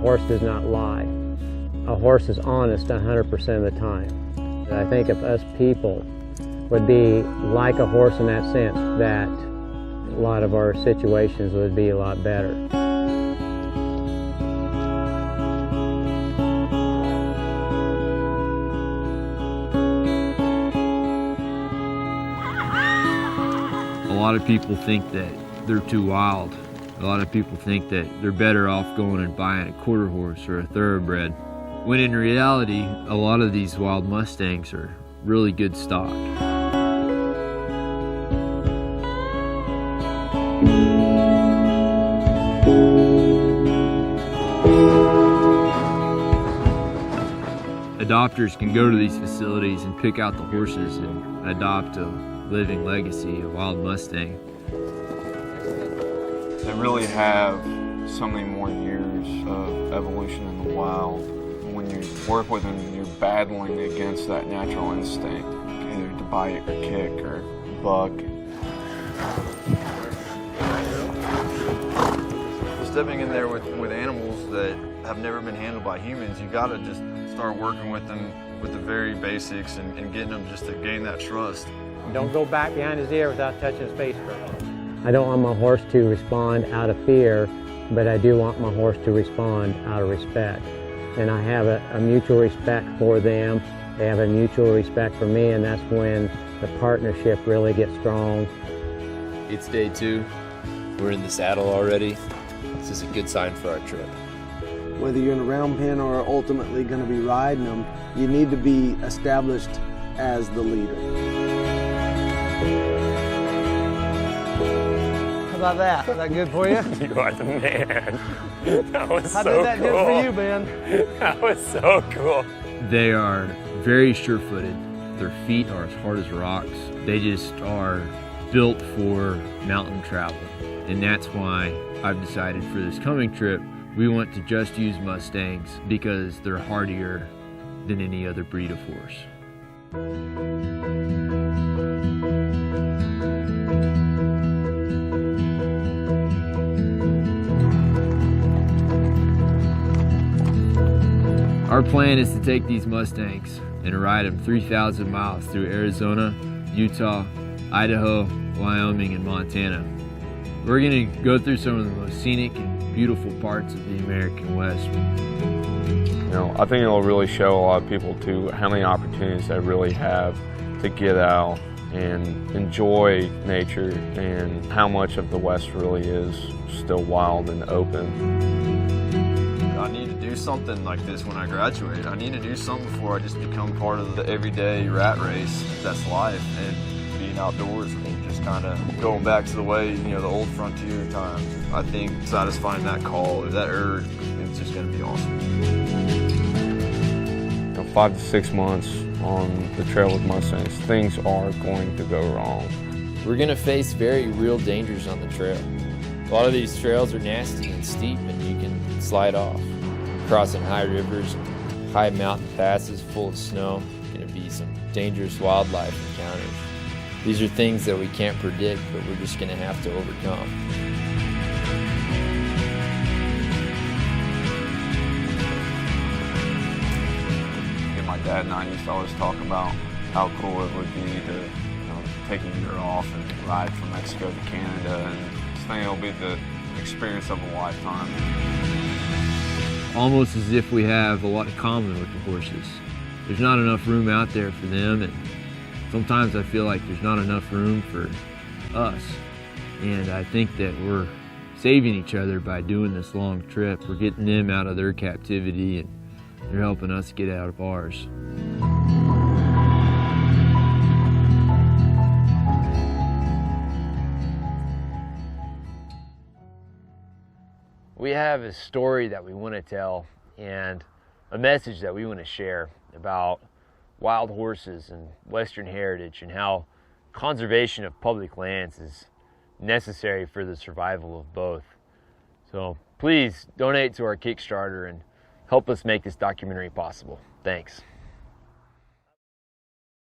horse does not lie. A horse is honest 100% of the time. And I think if us people would be like a horse in that sense, that a lot of our situations would be a lot better. A lot of people think that they're too wild. A lot of people think that they're better off going and buying a quarter horse or a thoroughbred, when in reality, a lot of these wild Mustangs are really good stock. Adopters can go to these facilities and pick out the horses and adopt a living legacy, a wild Mustang. They really have so many more years of evolution in the wild. When you work with them, you're battling against that natural instinct, either to bite or kick or buck. Stepping in there with animals that have never been handled by humans, you gotta just start working with them with the very basics and getting them just to gain that trust. Don't go back behind his ear without touching his face first. I don't want my horse to respond out of fear, but I do want my horse to respond out of respect. And I have a mutual respect for them. They have a mutual respect for me, and that's when the partnership really gets strong. It's day 2. We're in the saddle already. This is a good sign for our trip. Whether you're in a round pen or ultimately going to be riding them, you need to be established as the leader. How about that? Is that good for you? You are the man. That was How so did that cool. do for you, Ben? That was so cool. They are very sure-footed. Their feet are as hard as rocks. They just are built for mountain travel. And that's why I've decided for this coming trip, we want to just use Mustangs because they're hardier than any other breed of horse. Our plan is to take these Mustangs and ride them 3,000 miles through Arizona, Utah, Idaho, Wyoming, and Montana. We're going to go through some of the most scenic and beautiful parts of the American West. You know, I think it'll really show a lot of people too how many opportunities they really have to get out and enjoy nature, and how much of the West really is still wild and open. I need to do something like this when I graduate. I need to do something before I just become part of the everyday rat race that's life, and being outdoors and just kind of going back to the way, you know, the old frontier times. I think satisfying that call or that urge, it's just going to be awesome. You know, 5 to 6 months on the trail with Mustangs, things are going to go wrong. We're going to face very real dangers on the trail. A lot of these trails are nasty and steep, and you can slide off. Crossing high rivers, high mountain passes full of snow, going to be some dangerous wildlife encounters. These are things that we can't predict, but we're just going to have to overcome. My dad and I used to always talk about how cool it would be to, you know, take a year off and ride from Mexico to Canada, and I think it'll be the experience of a lifetime. Almost as if we have a lot in common with the horses. There's not enough room out there for them, and sometimes I feel like there's not enough room for us. And I think that we're saving each other by doing this long trip. We're getting them out of their captivity, and they're helping us get out of ours. We have a story that we want to tell and a message that we want to share about wild horses and Western heritage, and how conservation of public lands is necessary for the survival of both. So please donate to our Kickstarter and help us make this documentary possible. Thanks.